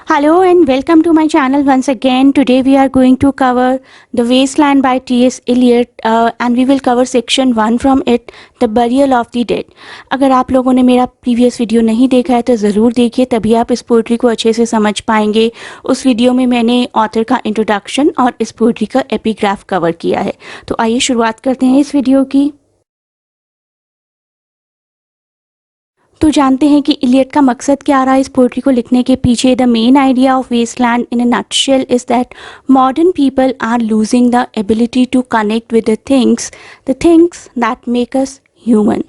Hello and welcome to my channel once again. Today we are going to cover The Wasteland by T.S. Eliot and we will cover section 1 from it, The Burial of the Dead. अगर आप लोगों ने मेरा previous video नहीं देखा है तो ज़रूर देखिए, तभी आप इस पोइट्री को अच्छे से समझ पाएंगे। उस वीडियो में मैंने ऑथर का इंट्रोडक्शन और इस पोइट्री का एपिग्राफ कवर किया है। तो आइए शुरुआत करते हैं इस वीडियो की। तो जानते हैं कि इलियट का मकसद क्या रहा इस पोइट्री को लिखने के पीछे। The main idea of wasteland in a nutshell is that modern people are losing the ability to connect with the things that make us human.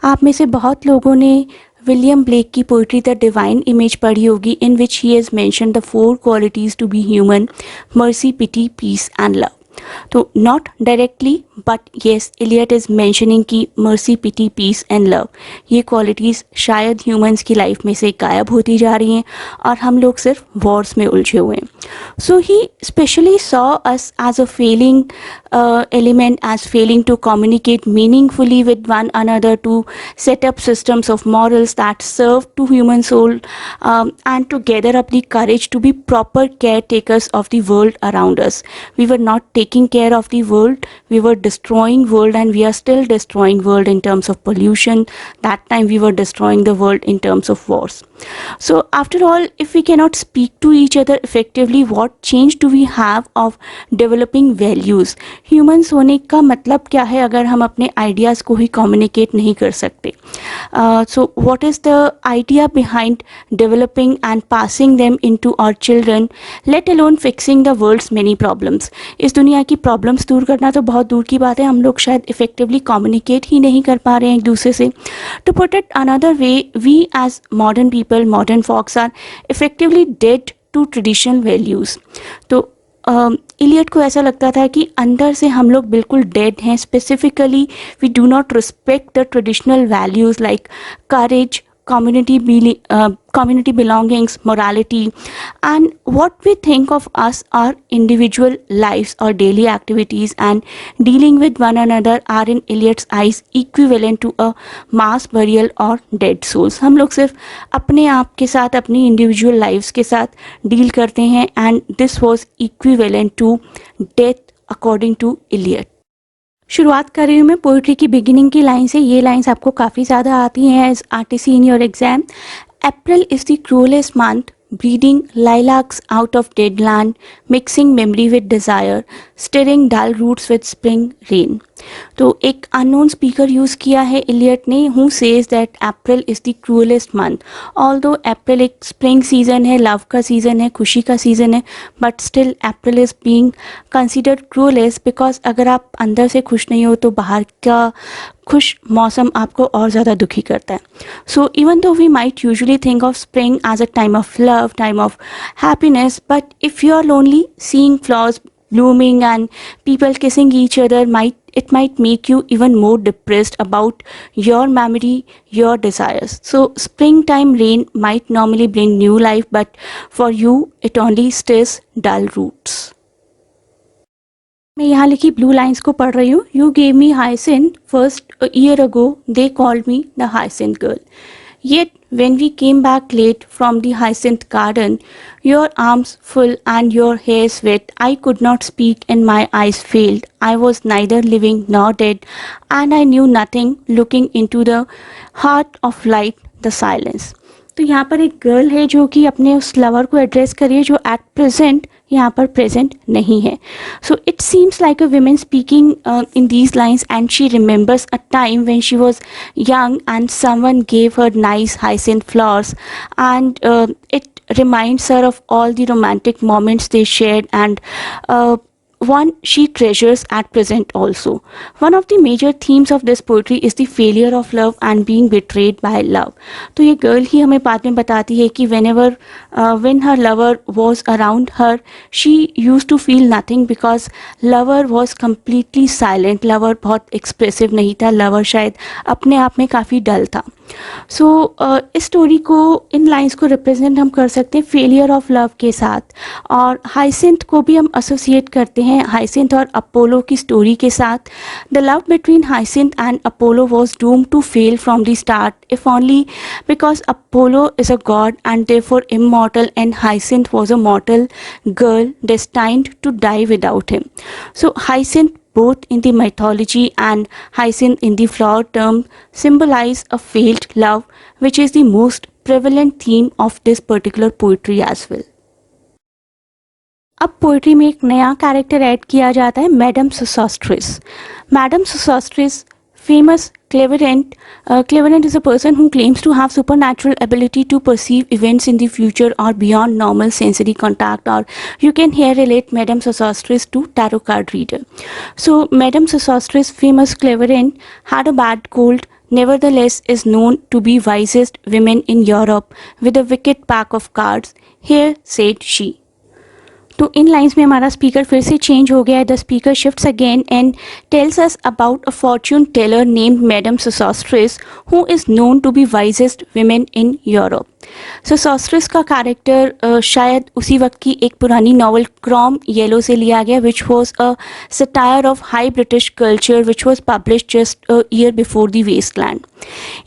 आप में से बहुत लोगों ने विलियम ब्लेक की पोइट्री द डिवाइन इमेज पढ़ी होगी, in which he has mention the 4 qualities to be human: mercy, pity, peace and love. तो not directly but yes, Eliot is mentioning की mercy, pity, peace and love ये qualities शायद humans की life में से गायब होती जा रही हैं और हम लोग सिर्फ वॉर्स में उलझे हुए हैं। So he specially saw us as a failing element, as failing to communicate meaningfully with one another, to set up systems of morals that serve to human soul, and to gather up the courage to be proper caretakers of the world around us. We were not taking care of the world, we were destroying world, and we are still destroying world in terms of pollution. That time we were destroying the world in terms of wars. So after all, if we cannot speak to each other effectively, what change do we have of developing values? Humans होने का मतलब क्या है अगर हम अपने ideas को ही communicate नहीं कर सकते? So what is the idea behind developing and passing them into our children, let alone fixing the world's many problems. इस दुनिया की प्रॉब्लम्स दूर करना तो बहुत दूर की बात है, हम लोग शायद इफेक्टिवली कम्युनिकेट ही नहीं कर पा रहे हैं एक दूसरे से। To put it another way, we as modern people, modern folks are effectively dead to traditional values. तो इलियट को ऐसा लगता था कि अंदर से हम लोग बिल्कुल डेड हैं। Specifically we do not respect the traditional values like courage, community belongings, morality, and what we think of us, our individual lives or daily activities and dealing with one another are in Eliot's eyes equivalent to a mass burial or dead souls. हम लोग सिर्फ अपने आप के साथ, अपनी individual lives के साथ डील करते हैं, and this was equivalent to death according to Eliot. शुरुआत कर रही हूँ मैं पोइट्री की बिगिनिंग की लाइन से। ये लाइन्स आपको काफ़ी ज़्यादा आती हैं as RTC in your exam. April is the cruellest month, breeding lilacs out of dead land, mixing memory with desire, stirring dull roots with spring rain. तो एक अननोन स्पीकर यूज़ किया है इलियट ने, who says that April is the cruellest month. Although April एक spring season है, love का season है, खुशी का सीज़न है, but still April is being considered cruellest because अगर आप अंदर से खुश नहीं हो तो बाहर का खुश मौसम आपको और ज़्यादा दुखी करता है। So even though we might usually think of spring as a time of love, time of happiness, but if you are lonely, seeing flowers blooming and people kissing each other might make you even more depressed about your memory, your desires. So springtime rain might normally bring new life, but for you it only stirs dull roots. मैं यहाँ लिखी blue lines को पढ़ रही हूँ। You gave me hyacinth first a year ago, they called me the hyacinth girl. Yet when we came back late from the hyacinth garden, your arms full and your hair wet, I could not speak and my eyes failed. I was neither living nor dead, and I knew nothing, looking into the heart of light, the silence. तो यहाँ पर एक girl है जो कि अपने उस lover को एड्रेस करिए जो एट प्रेजेंट यहाँ पर प्रेजेंट नहीं है। So it seems like a women speaking in these lines and she remembers a time when she was young and someone gave her nice hyacinth flowers and it reminds her of all the romantic moments they shared and one she treasures at present also. One of the major themes of this poetry is the failure of love and being betrayed by love. तो ये girl ही हमें बाद में बताती है कि whenever when her lover was around her, she used to feel nothing because lover was completely silent. lover बहुत expressive नहीं था, lover शायद अपने आप में काफ़ी डल था। सो इस स्टोरी को, इन लाइंस को रिप्रेजेंट हम कर सकते हैं फेलियर ऑफ लव के साथ, और हाइसिंथ को भी हम एसोसिएट करते हैं हैं हाइसिंथ और अपोलो की स्टोरी के साथ। The love between Hyacinth and Apollo was doomed to fail from the start, if only because Apollo is a god and therefore immortal, and Hyacinth was a mortal girl destined to die without him. So Hyacinth, both in the mythology and Hyacinth in the flower term, symbolize a failed love, which is the most prevalent theme of this particular poetry as well. अब poetry में एक नया character add किया जाता है, madam Sosostris. Madam Sosostris, famous clairvoyant. Clairvoyant is a person who claims to have supernatural ability to perceive events in the future or beyond normal sensory contact, or you can here relate Madame Sosostris to tarot card reader. So Madame Sosostris, famous clairvoyant, had a bad cold, nevertheless is known to be wisest women in Europe with a wicked pack of cards. Here said she. तो इन lines में हमारा speaker फिर से change हो गया है. The speaker shifts again and tells us about a fortune teller named madam Sosostris who is known to be wisest women in Europe. Sosostris का character शायद उसी वक्त की एक पुरानी नॉवल क्रॉम येलो से लिया गया, which was a satire of high British culture which was published just a year before the Waste Land.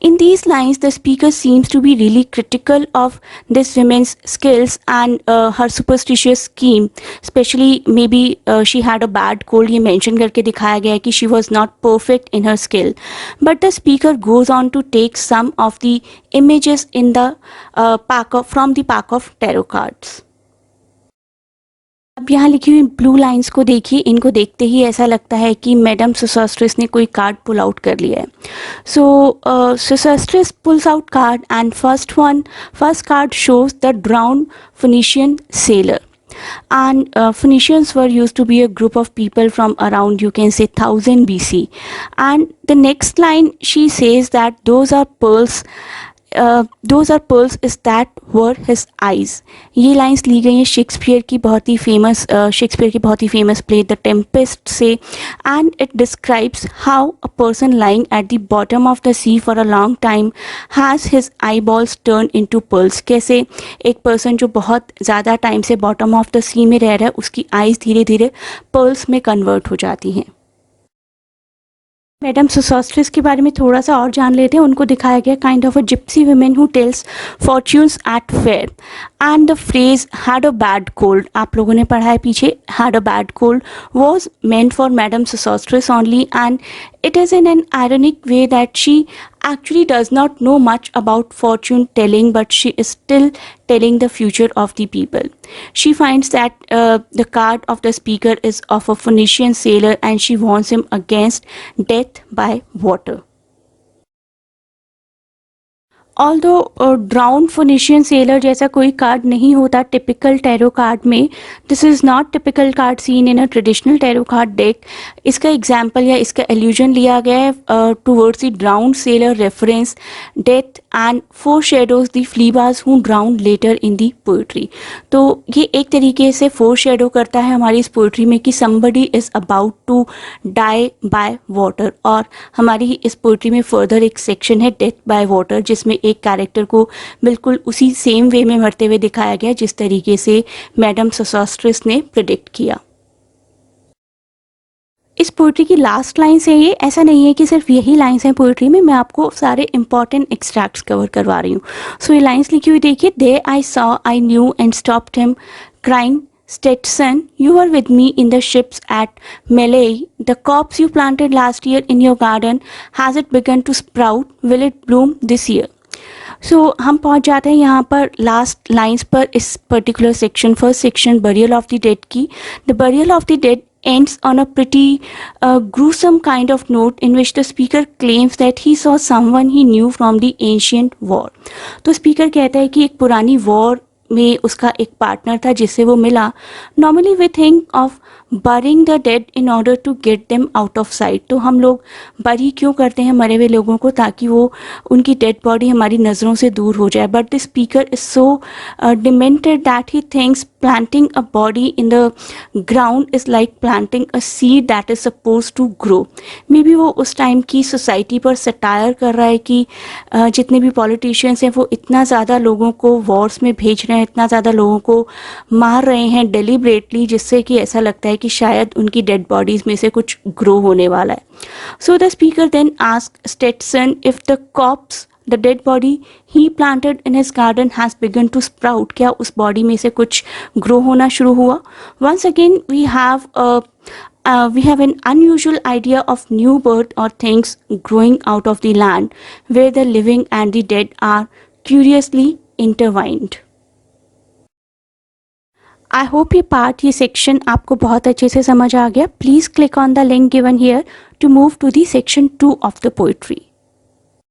In these lines, the speaker seems to be really critical of this woman's skills and her superstitious scheme. Especially, maybe she had a bad cold. ये mention करके दिखाया गया है कि she was not perfect in her skill. But the speaker goes on to take some of the images in the from the pack of tarot cards. अब यहाँ लिखी हुई ब्लू लाइंस को देखिए, इनको देखते ही ऐसा लगता है कि मैडम सोसोस्ट्रिस ने कोई कार्ड पुल आउट कर लिया है. So Sosostris pulls out card and first card shows the drowned Phoenician sailor. And Phoenicians were used to be a group of people from around, you can say, 1000 BC. And the next line she says that those are pearls is that were his eyes. ये lines ली गई हैं Shakespeare की बहुत ही famous play the Tempest से, and it describes how a person lying at the bottom of the sea for a long time has his eyeballs turn into pearls. कैसे एक पर्सन जो बहुत ज़्यादा टाइम से बॉटम ऑफ द सी में रह रहा है, उसकी आइज़ धीरे धीरे पर्ल्स में कन्वर्ट हो जाती हैं. मैडम सोसोस्ट्रिस के बारे में थोड़ा सा और जान लेते हैं. उनको दिखाया गया kind of a gypsy women who tells fortunes at fair, and the phrase had a bad cold, आप लोगों ने पढ़ा है पीछे, had a bad cold was meant for madam Sosostris only, and it is in an ironic way that she actually does not know much about fortune telling, but she is still telling the future of the people. She finds that the card of the speaker is of a Phoenician sailor and she warns him against death by water. Although drowned Phoenician sailor जैसा कोई card नहीं होता typical tarot card में. This is not typical card seen in a traditional tarot card deck. इसका example या इसका allusion लिया गया है towards the drowned sailor reference death and foreshadows the Phlebas who drowned later in the poetry. तो ये एक तरीके से फोर शेडो करता है हमारी इस पोइट्री में कि somebody is about to die by water. और हमारी इस पोइट्री में फर्दर एक सेक्शन है डेथ बाय वाटर, जिसमें एक कैरेक्टर को बिल्कुल उसी सेम वे में मरते हुए दिखाया गया जिस तरीके से मैडम सोसोस्ट्रिस ने प्रिडिक्ट किया. इस पोइट्री की लास्ट लाइन्स है ये. ऐसा नहीं है कि सिर्फ यही लाइन्स हैं पोइट्री में, मैं आपको सारे इंपॉर्टेंट एक्सट्रैक्ट्स कवर करवा रही हूँ. सो ये लाइन्स लिखी हुई देखिए. There I saw I knew and stopped him crying Stetson, you were with me in the ships at Malay. The crops you planted last year in your garden, has it begun to sprout? Will it bloom this year? So हम पहुंच जाते हैं यहाँ पर last lines पर इस particular section, first section burial of the dead की. The burial of the dead ends on a pretty gruesome kind of note in which the speaker claims that he saw someone he knew from the ancient war. तो speaker कहता है कि एक पुरानी war में उसका एक पार्टनर था जिससे वो मिला. Normally we think of burying the dead in order to get them out of sight. तो हम लोग बरी क्यों करते हैं मरे हुए लोगों को, ताकि वो उनकी डेड बॉडी हमारी नज़रों से दूर हो जाए. But the speaker is so demented that he thinks planting a body in the ground is like planting a seed that is supposed to grow. May be वो उस टाइम की सोसाइटी पर सटायर कर रहा है कि जितने भी पॉलिटिशियंस हैं वो इतना ज़्यादा लोगों को वॉर्स में भेज रहे हैं, इतना ज़्यादा लोगों को मार रहे हैं डेलिबरेटली, जिससे कि ऐसा लगता है कि शायद उनकी डेड बॉडीज़ में से कुछ ग्रो होने वाला है. So the speaker then asked Stetson if the corpse the dead body he planted in his garden has begun to sprout, क्या उस बॉडी में से कुछ ग्रो होना शुरू हुआ. Once again we have an unusual idea of new birth or things growing out of the land where the living and the dead are curiously intertwined. I hope ये section आपको बहुत अच्छे से समझ आ गया. Please click on the link given here to move to the section 2 of the poetry.